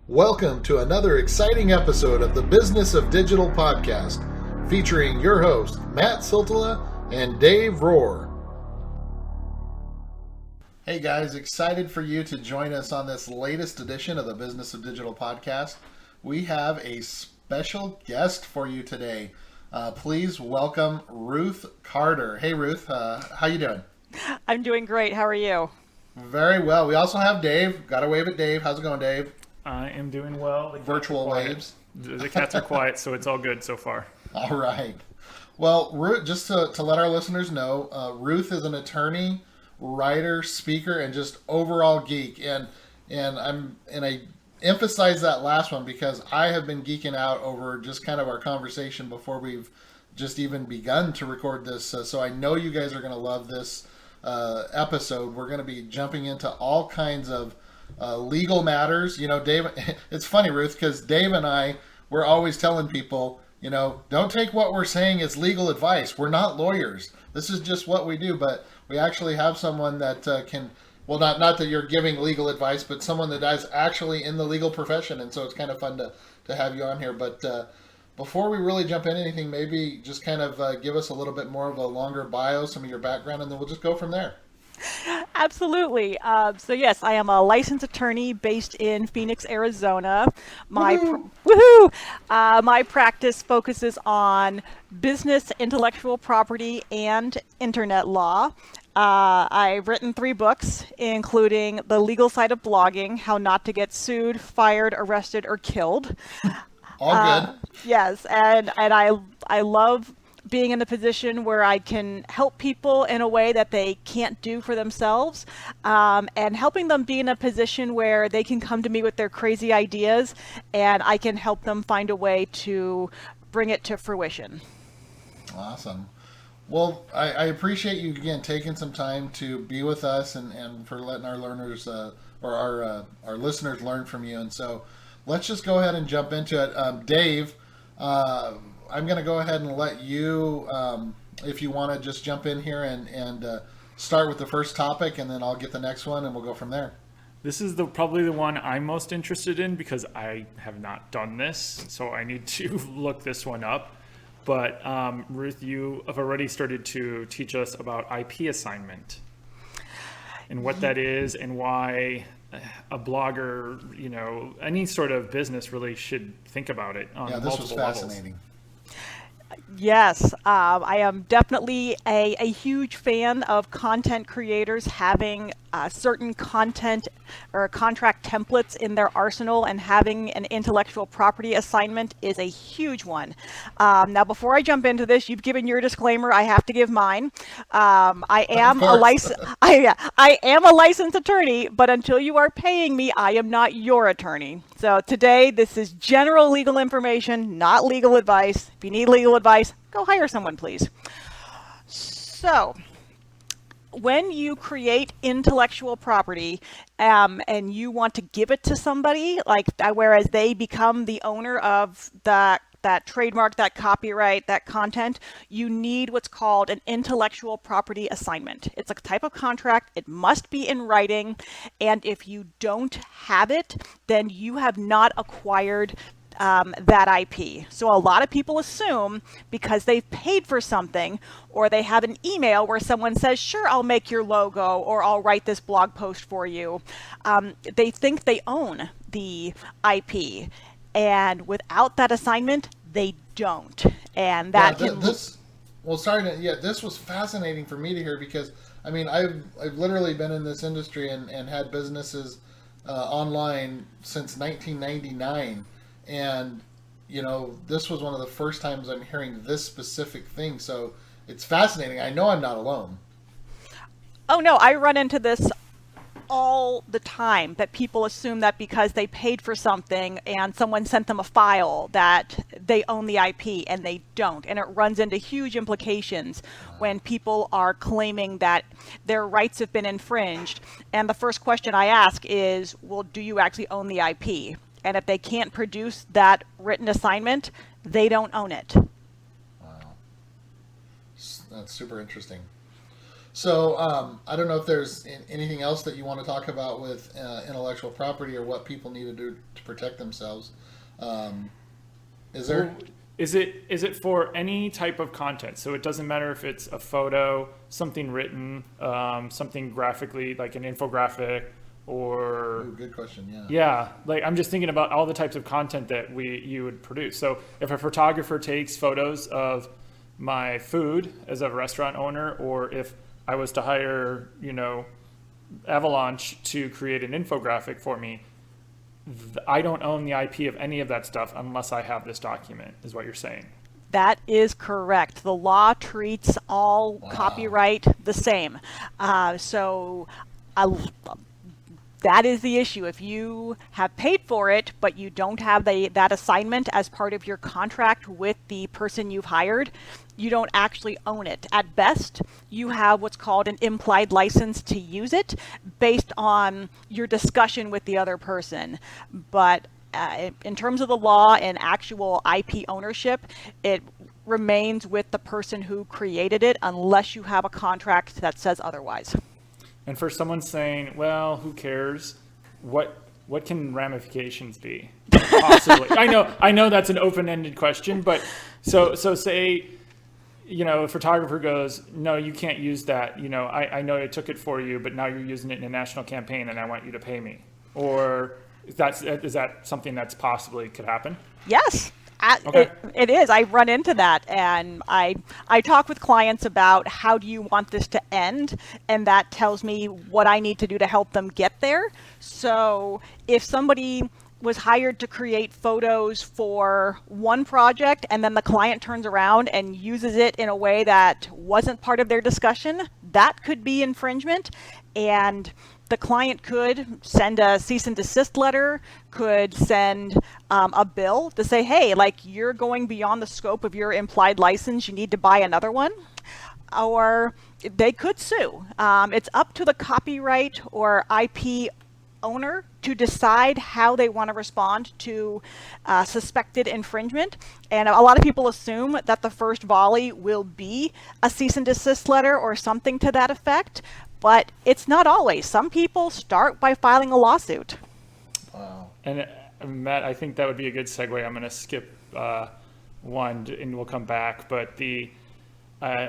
Welcome to another exciting episode of the Business of Digital podcast, featuring your hosts, Matt Siltala and Dave Rohr. Hey guys, excited for you to join us on this latest edition of the Business of Digital podcast. We have a special guest for you today. Please welcome Ruth Carter. Hey Ruth, how you doing? I'm doing great. How are you? Very well. We also have Dave. Got to wave at Dave. How's it going, Dave? I am doing well. Virtual waves. The cats are quiet, so it's all good so far. All right. Well, Ruth, just to let our listeners know, Ruth is an attorney, writer, speaker, and just overall geek. And I emphasize that last one because I have been geeking out over just kind of our conversation before we've just even begun to record this. So I know you guys are going to love this episode. We're going to be jumping into all kinds of legal matters. You know, Dave, it's funny, Ruth, because Dave and I, we're always telling people, you know, don't take what we're saying as legal advice. We're not lawyers. This is just what we do. But we actually have someone that can, well, not that you're giving legal advice, but someone that is actually in the legal profession. And so it's kind of fun to have you on here. But before we really jump into anything, maybe just kind of give us a little bit more of a longer bio, some of your background, and then we'll just go from there. Absolutely. So yes, I am a licensed attorney based in Phoenix, Arizona. My practice focuses on business, intellectual property, and internet law. I've written 3 books, including The Legal Side of Blogging, How Not to Get Sued, Fired, Arrested, or Killed. All good. Yes, and I love being in a position where I can help people in a way that they can't do for themselves, and helping them be in a position where they can come to me with their crazy ideas and I can help them find a way to bring it to fruition. Awesome. Well, I appreciate you again taking some time to be with us and for letting our learners or our listeners learn from you. And so let's just go ahead and jump into it. Dave, I'm going to go ahead and let you, if you want to just jump in here and start with the first topic, and then I'll get the next one and we'll go from there. This is probably the one I'm most interested in because I have not done this, so I need to look this one up. But Ruth, you have already started to teach us about IP assignment and what that is and why a blogger, you know, any sort of business really should think about it on multiple levels. Yeah, this was fascinating. Yes, I am definitely a huge fan of content creators having certain content or contract templates in their arsenal, and having an intellectual property assignment is a huge one. Now, before I jump into this, you've given your disclaimer. I have to give mine. I am a licensed attorney, but until you are paying me, I am not your attorney. So today, this is general legal information, not legal advice. If you need legal advice, go hire someone, please. So, when you create intellectual property and you want to give it to somebody, like whereas they become the owner of that trademark, that copyright, that content, you need what's called an intellectual property assignment. It's a type of contract. It must be in writing. And if you don't have it, then you have not acquired that IP. So a lot of people assume because they've paid for something, or they have an email where someone says, sure, I'll make your logo, or I'll write this blog post for you. They think they own the IP. And without that assignment, they don't. And that this was fascinating for me to hear because, I mean, I've literally been in this industry and had businesses online since 1999. And, you know, this was one of the first times I'm hearing this specific thing. So it's fascinating. I know I'm not alone. Oh, no, I run into this all the time, that people assume that because they paid for something and someone sent them a file that they own the IP, and they don't. And it runs into huge implications when people are claiming that their rights have been infringed. And the first question I ask is, well, do you actually own the IP? And if they can't produce that written assignment, they don't own it. Wow. That's super interesting. So I don't know if there's anything else that you want to talk about with intellectual property or what people need to do to protect themselves. Um, is there? Is it for any type of content? So it doesn't matter if it's a photo, something written, something graphically like an infographic, or Ooh, good question. Yeah. yeah, like I'm just thinking about all the types of content that you would produce. So if a photographer takes photos of my food as a restaurant owner, or if I was to hire, Avalanche to create an infographic for me, I don't own the IP of any of that stuff unless I have this document, is what you're saying. That is correct. The law treats all Wow. copyright the same. So that is the issue. If you have paid for it, but you don't have that assignment as part of your contract with the person you've hired, you don't actually own it. At best, you have what's called an implied license to use it based on your discussion with the other person. But in terms of the law and actual IP ownership, it remains with the person who created it unless you have a contract that says otherwise. And for someone saying, well, who cares? What can ramifications be? Possibly. I know that's an open-ended question, but so say, a photographer goes, no, you can't use that. I know I took it for you, but now you're using it in a national campaign and I want you to pay me. Or is that something that's possibly could happen? Yes. Okay. It is. I run into that, and I talk with clients about how do you want this to end, and that tells me what I need to do to help them get there. So if somebody was hired to create photos for one project and then the client turns around and uses it in a way that wasn't part of their discussion, that could be infringement. And the client could send a cease and desist letter, could send a bill to say, hey, like you're going beyond the scope of your implied license, you need to buy another one. Or they could sue. It's up to the copyright or IP owner to decide how they want to respond to suspected infringement. And a lot of people assume that the first volley will be a cease and desist letter or something to that effect. But it's not always. Some people start by filing a lawsuit. Wow. And Matt, I think that would be a good segue. I'm going to skip one and we'll come back. But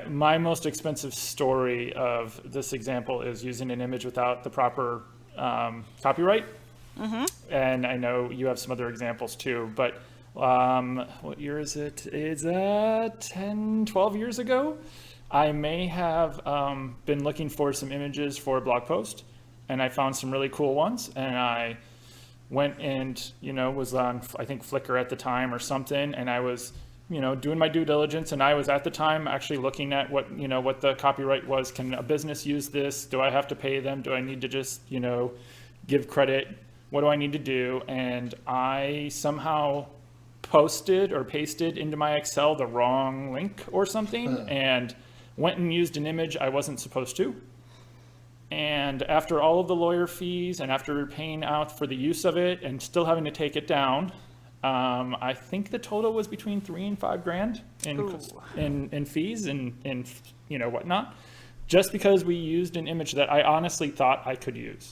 my most expensive story of this example is using an image without the proper copyright. Mm-hmm. And I know you have some other examples too. But what year is it? It's 10, 12 years ago. I may have been looking for some images for a blog post, and I found some really cool ones, and I went and, was on, I think, Flickr at the time or something, and I was, doing my due diligence, and I was at the time actually looking at what the copyright was. Can a business use this? Do I have to pay them? Do I need to just, give credit? What do I need to do? And I somehow posted or pasted into my Excel the wrong link or something, and went and used an image I wasn't supposed to. And after all of the lawyer fees and after paying out for the use of it and still having to take it down, I think the total was between $3,000 and $5,000 in fees and whatnot, just because we used an image that I honestly thought I could use.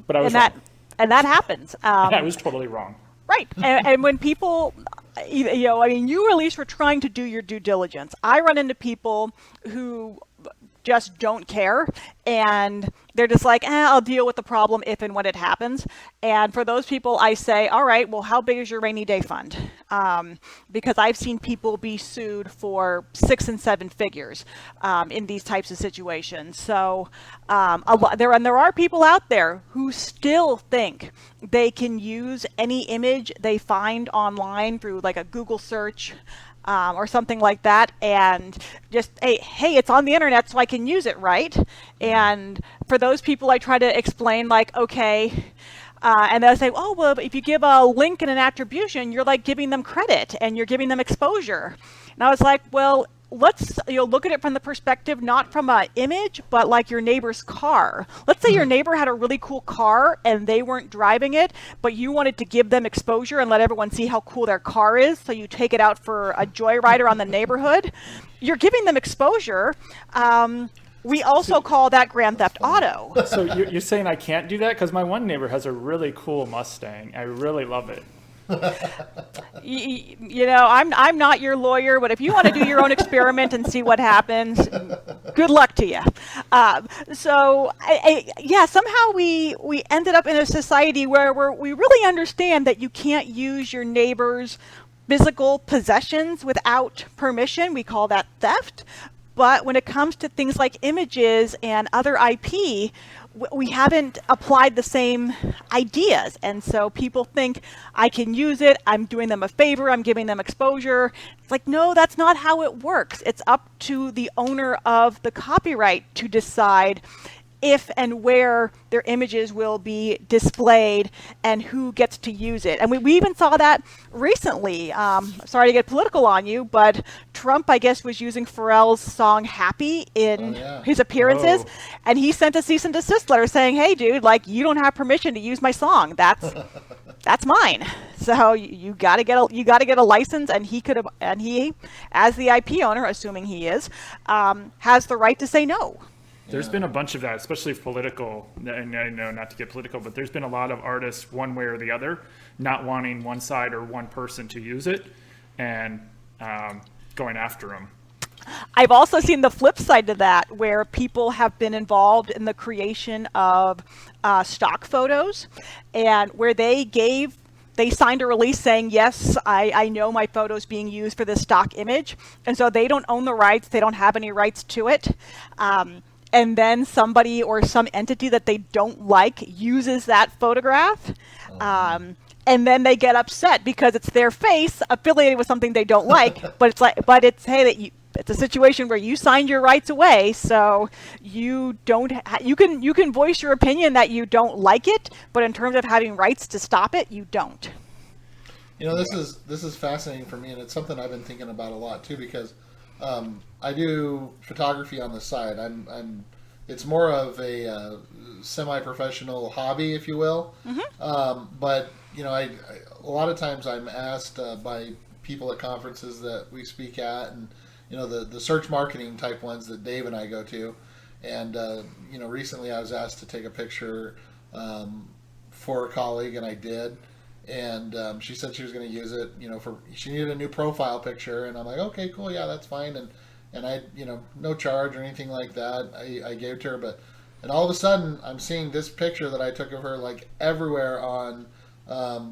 But I was wrong. And that happens. I was totally wrong. Right. And when people, you at least were trying to do your due diligence. I run into people who just don't care, and they're just like, I'll deal with the problem if and when it happens. And for those people, I say, all right, well, how big is your rainy day fund? Because I've seen people be sued for 6 and 7 figures in these types of situations. So there are people out there who still think they can use any image they find online through like a Google search or something like that, and just, hey, it's on the internet, so I can use it, right? And for those people, I try to explain, like, okay, and they'll say, oh, well, if you give a link and an attribution, you're like giving them credit and you're giving them exposure. And I was like, well, let's look at it from the perspective, not from an image, but like your neighbor's car. Let's say your neighbor had a really cool car and they weren't driving it, but you wanted to give them exposure and let everyone see how cool their car is. So you take it out for a joyride around the neighborhood. You're giving them exposure. We also call that Grand Theft Auto. So you're saying I can't do that? Because my one neighbor has a really cool Mustang. I really love it. You know, I'm not your lawyer, but if you want to do your own experiment and see what happens, good luck to you. Yeah, somehow we ended up in a society where we really understand that you can't use your neighbor's physical possessions without permission. We call that theft. But when it comes to things like images and other IP, we haven't applied the same ideas. And so people think, I can use it, I'm doing them a favor, I'm giving them exposure. It's like, no, that's not how it works. It's up to the owner of the copyright to decide if and where their images will be displayed and who gets to use it. And we even saw that recently. Sorry to get political on you, but Trump, I guess, was using Pharrell's song Happy in his appearances. Oh. And he sent a cease and desist letter saying, hey, dude, like, you don't have permission to use my song. That's mine. So you got to get a license, and he, as the IP owner, assuming he is, has the right to say no. There's been a bunch of that, especially political, and I know not to get political, but there's been a lot of artists, one way or the other, not wanting one side or one person to use it and going after them. I've also seen the flip side to that, where people have been involved in the creation of stock photos, and where they signed a release saying, yes, I know my photo is being used for this stock image, and so they don't own the rights, they don't have any rights to it. And then somebody or some entity that they don't like uses that photograph. And then they get upset because it's their face affiliated with something they don't like. But it's a situation where you signed your rights away, so you don't. You can voice your opinion that you don't like it, but in terms of having rights to stop it, you don't. You know, this is fascinating for me, and it's something I've been thinking about a lot too, because I do photography on the side. It's more of a semi-professional hobby, if you will. Mm-hmm. But you know, a lot of times I'm asked by people at conferences that we speak at, and you know, the search marketing type ones that Dave and I go to. And you know, recently I was asked to take a picture for a colleague, and I did. And she said she was going to use it, you know, she needed a new profile picture, and I'm like, okay, cool, yeah, that's fine. And I, you know, no charge or anything like that. I gave it to her, and all of a sudden I'm seeing this picture that I took of her like everywhere on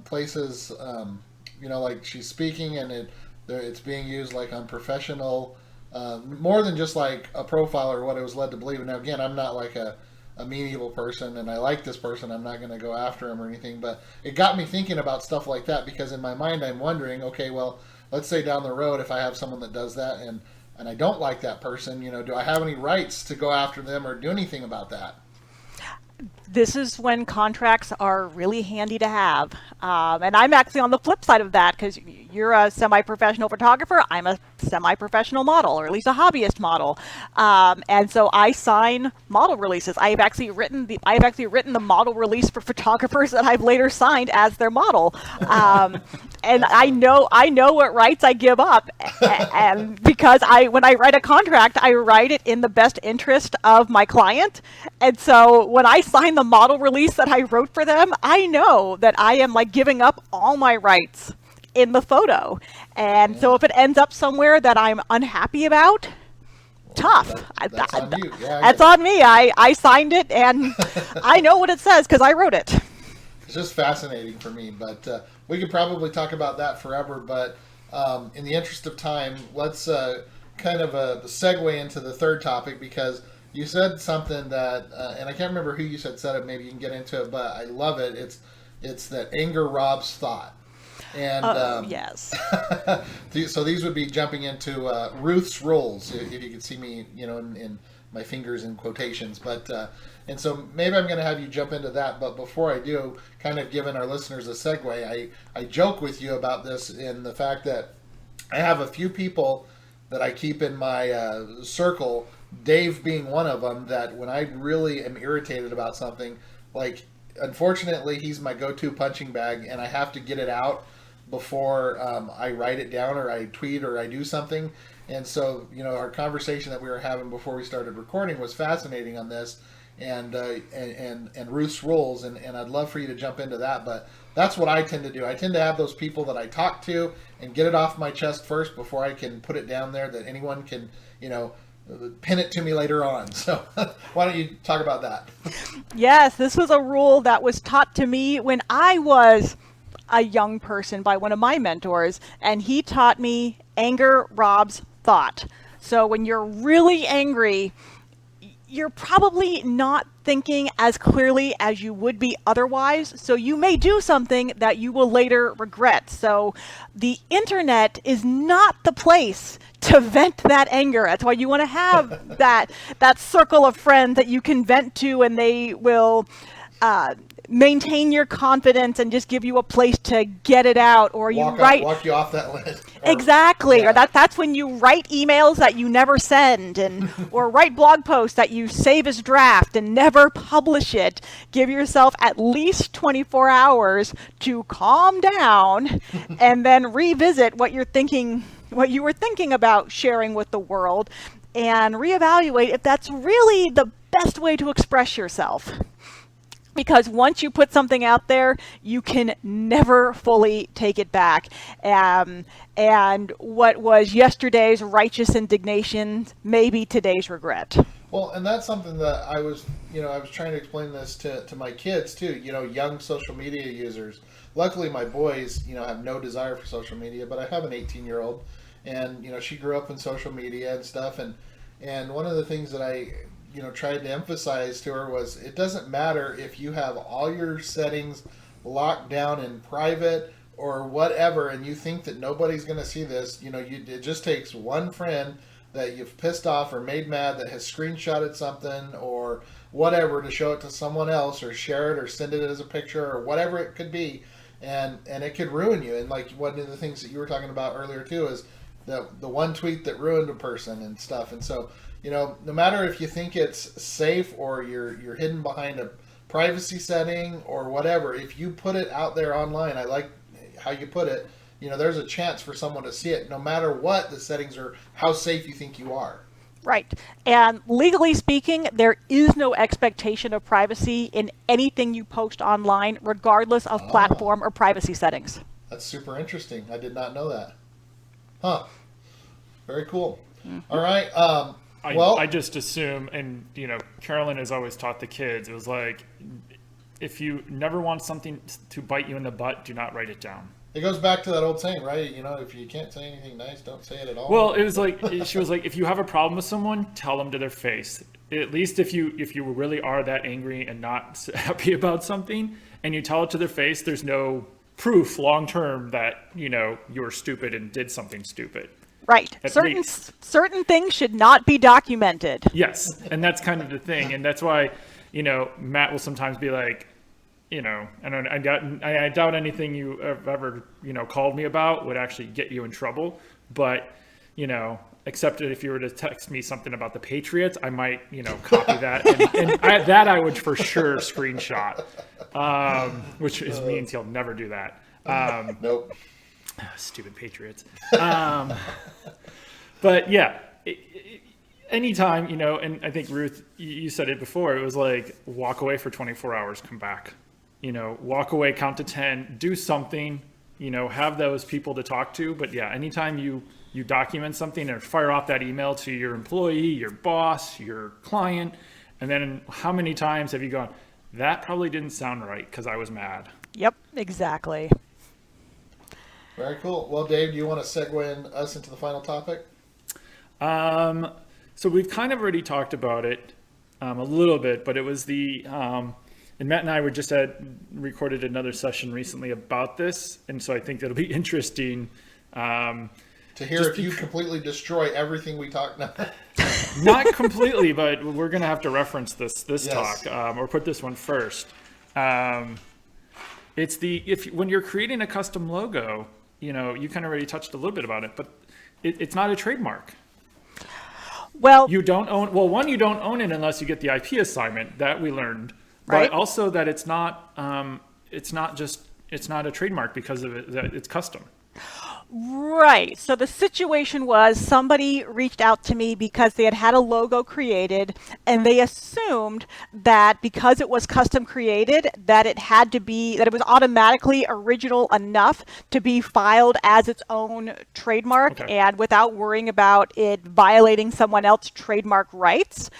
places, you know, like she's speaking, and it's being used like on professional, more than just like a profile or what I was led to believe. Now again, I'm not like a mean person, and I like this person, I'm not going to go after him or anything, but it got me thinking about stuff like that, because in my mind I'm wondering, okay, well, let's say down the road if I have someone that does that and I don't like that person, you know, do I have any rights to go after them or do anything about that? This is when contracts are really handy to have. And I'm actually on the flip side of that, because you're a semi-professional photographer. I'm a semi-professional model, or at least a hobbyist model. And so I sign model releases. I've actually written the model release for photographers that I've later signed as their model. And I know what rights I give up. And because when I write a contract, I write it in the best interest of my client. And so when I sign the model release that I wrote for them, I know that I am like giving up all my rights in the photo. And so if it ends up somewhere that I'm unhappy about, tough. That's on you. Yeah, that's on me. I signed it, and I know what it says because I wrote it. It's just fascinating for me, but we could probably talk about that forever. But in the interest of time, let's kind of segue into the third topic, because you said something that, and I can't remember who you said it. Maybe you can get into it, but I love it. It's that anger robs thought. And yes. So these would be jumping into Ruth's roles, if you could see me, you know, in my fingers in quotations. But and so maybe I'm going to have you jump into that. But before I do, kind of giving our listeners a segue, I joke with you about this in the fact that I have a few people that I keep in my circle, Dave being one of them, that when I really am irritated about something, like, unfortunately, he's my go-to punching bag, and I have to get it out before I write it down or I tweet or I do something. And so, our conversation that we were having before we started recording was fascinating on this, and Ruth's rules, and I'd love for you to jump into that. But that's what I tend to do. I tend to have those people that I talk to and get it off my chest first before I can put it down there that anyone can, pin it to me later on. So why don't you talk about that? Yes, this was a rule that was taught to me when I was a young person by one of my mentors, and he taught me anger robs thought. So when you're really angry, you're probably not thinking as clearly as you would be otherwise. So you may do something that you will later regret. So the internet is not the place to vent that anger. That's why you want to have that circle of friends that you can vent to, and they will maintain your confidence and just give you a place to get it out. Or you walk you off that list. Exactly. Yeah. Or that's when you write emails that you never send, and or write blog posts that you save as draft and never publish it. Give yourself at least 24 hours to calm down and then revisit what you were thinking about sharing with the world, and reevaluate if that's really the best way to express yourself. Because once you put something out there, you can never fully take it back. And what was yesterday's righteous indignation may be today's regret. Well, and that's something that I was trying to explain this to my kids too, young social media users. Luckily, my boys, have no desire for social media, but I have an 18-year-old, and, she grew up in social media and stuff. And one of the things that I tried to emphasize to her was, it doesn't matter if you have all your settings locked down in private or whatever, and you think that nobody's going to see this. It just takes one friend that you've pissed off or made mad that has screenshotted something or whatever to show it to someone else, or share it or send it as a picture or whatever it could be, and it could ruin you. And like one of the things that you were talking about earlier too is the one tweet that ruined a person and stuff. And so, no matter if you think it's safe or you're hidden behind a privacy setting or whatever, if you put it out there online, I like how you put it, there's a chance for someone to see it, no matter what the settings or how safe you think you are. Right. And legally speaking, there is no expectation of privacy in anything you post online, regardless of platform or privacy settings. That's super interesting. I did not know that. Huh. Very cool. Mm-hmm. All right. I just assume, and Carolyn has always taught the kids, it was like, if you never want something to bite you in the butt, do not write it down. It goes back to that old saying, right? If you can't say anything nice, don't say it at all. Well, it was like, she was like, if you have a problem with someone, tell them to their face. At least if you really are that angry and not happy about something, and you tell it to their face, there's no proof long term that you're stupid and did something stupid. Right. Certain things should not be documented. Yes, and that's kind of the thing, and that's why Matt will sometimes be like, I doubt anything you have ever called me about would actually get you in trouble, but except if you were to text me something about the Patriots, I might copy that, and that I would for sure screenshot, which means he'll never do that. Nope. Stupid Patriots. But yeah, anytime, and I think Ruth, you said it before, it was like, walk away for 24 hours, come back, walk away, count to 10, do something, have those people to talk to. But yeah, anytime you document something or fire off that email to your employee, your boss, your client, and then how many times have you gone, that probably didn't sound right because I was mad. Yep, exactly. Very cool. Well, Dave, do you want to segue us into the final topic? So we've kind of already talked about it a little bit, but it was and Matt and I recorded another session recently about this, and so I think it'll be interesting to hear if you completely destroy everything we talked about. Not completely, but we're going to have to reference this yes. talk, or put this one first. It's when you're creating a custom logo, you kind of already touched a little bit about it, but it's not a trademark. Well, you don't own. Well, one, you don't own it unless you get the IP assignment that we learned, right? But also that it's not a trademark because of it, that it's custom. Right. So the situation was somebody reached out to me because they had had a logo created and they assumed that because it was custom created that it was automatically original enough to be filed as its own trademark Okay. and without worrying about it violating someone else's trademark rights.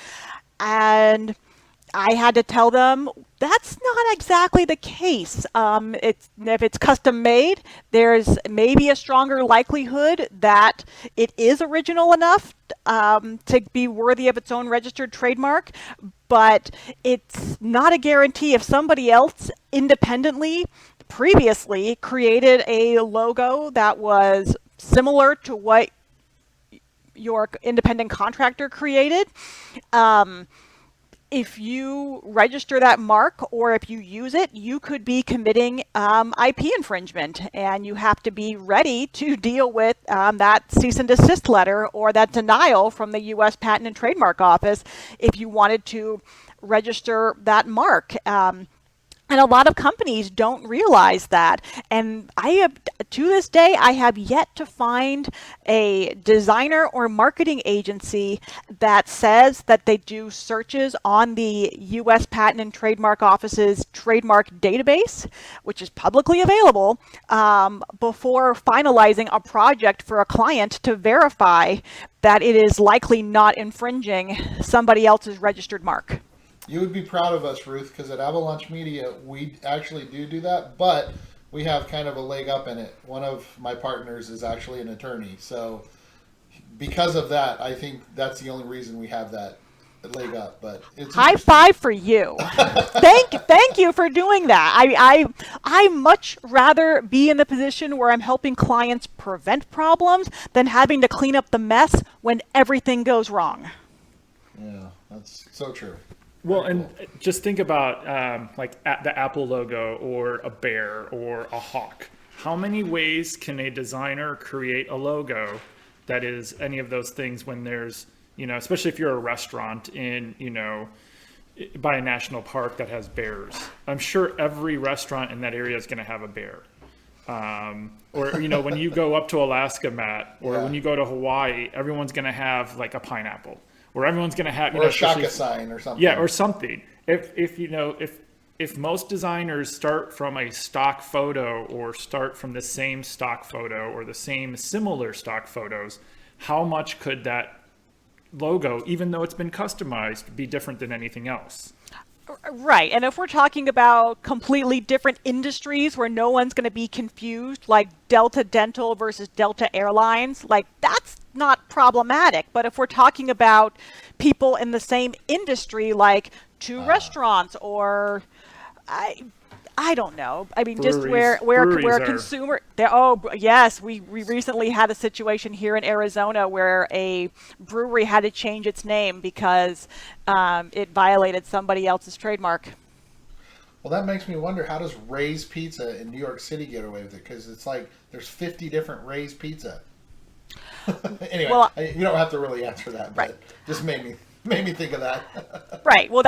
And I had to tell them that's not exactly the case. If it's custom made, there's maybe a stronger likelihood that it is original enough to be worthy of its own registered trademark, but it's not a guarantee. If somebody else independently previously created a logo that was similar to what your independent contractor created, if you register that mark or if you use it, you could be committing IP infringement, and you have to be ready to deal with that cease and desist letter or that denial from the U.S. Patent and Trademark Office if you wanted to register that mark. And a lot of companies don't realize that. And to this day, I have yet to find a designer or marketing agency that says that they do searches on the U.S. Patent and Trademark Office's trademark database, which is publicly available, before finalizing a project for a client to verify that it is likely not infringing somebody else's registered mark. You would be proud of us, Ruth, because at Avalanche Media, we actually do that, but we have kind of a leg up in it. One of my partners is actually an attorney. So because of that, I think that's the only reason we have that leg up. But it's high five for you. Thank you for doing that. I much rather be in the position where I'm helping clients prevent problems than having to clean up the mess when everything goes wrong. Yeah, that's so true. Well, and just think about the Apple logo or a bear or a hawk. How many ways can a designer create a logo that is any of those things when there's, especially if you're a restaurant in, by a national park that has bears. I'm sure every restaurant in that area is going to have a bear. Or, when you go up to Alaska, Matt, or when you go to Hawaii, everyone's going to have like a pineapple. Or everyone's going to have, or a shaka sign or something. Yeah, or something. If most designers start from a stock photo or start from the same stock photo or the same similar stock photos, how much could that logo, even though it's been customized, be different than anything else? Right. And if we're talking about completely different industries where no one's going to be confused, like Delta Dental versus Delta Airlines, like that's not problematic. But if we're talking about people in the same industry, like two restaurants or I don't know. I mean, just where a consumer. Yes, we recently had a situation here in Arizona where a brewery had to change its name because it violated somebody else's trademark. Well, that makes me wonder, how does Ray's Pizza in New York City get away with it? Because it's like there's 50 different Ray's Pizza. Anyway, well, you don't have to really answer that, but right. Just made me think of that. Right. Well,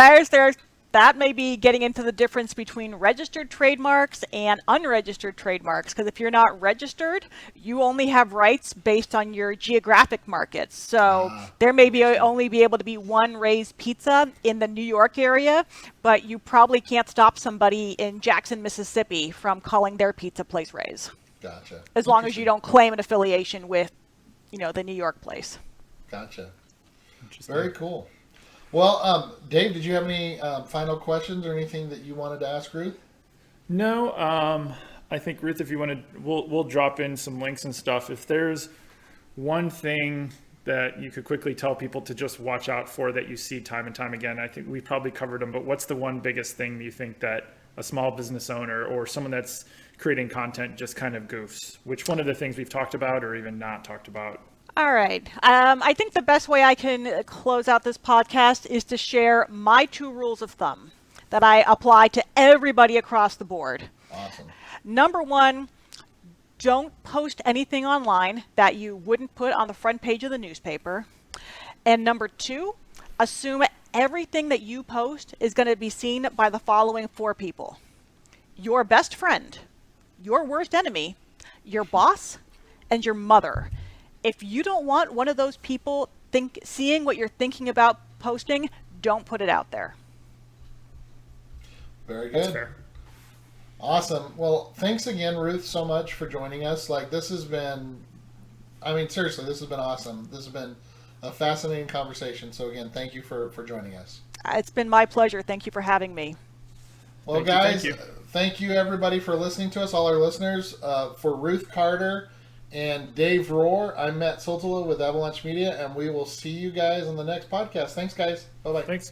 that may be getting into the difference between registered trademarks and unregistered trademarks, because if you're not registered, you only have rights based on your geographic markets. So there may only be able to be one Ray's Pizza in the New York area, but you probably can't stop somebody in Jackson, Mississippi from calling their pizza place Ray's. Gotcha. As long as you don't claim an affiliation with, the New York place. Gotcha. Very cool. Well, Dave, did you have any final questions or anything that you wanted to ask Ruth? No, I think Ruth, if you want to, we'll drop in some links and stuff. If there's one thing that you could quickly tell people to just watch out for that you see time and time again, I think we probably covered them, but what's the one biggest thing you think that a small business owner or someone that's creating content just kind of goofs? Which one of the things we've talked about or even not talked about? All right. I think the best way I can close out this podcast is to share my 2 rules of thumb that I apply to everybody across the board. Awesome. Number 1, don't post anything online that you wouldn't put on the front page of the newspaper. And number 2, assume everything that you post is going to be seen by the following 4 people: your best friend, your worst enemy, your boss, and your mother. If you don't want one of those people seeing what you're thinking about posting, don't put it out there. Very That's good. fair. Awesome. Well, thanks again, Ruth, so much for joining us. Like, this has been, I mean, seriously, this has been awesome. This has been a fascinating conversation. So, again, thank you for joining us. It's been my pleasure. Thank you for having me. Well, Thank you, guys, thank you everybody for listening to us, all our listeners. For Ruth Carter and Dave Rohr, I'm Matt Soltala with Avalanche Media, and we will see you guys on the next podcast. Thanks, guys. Bye-bye. Thanks.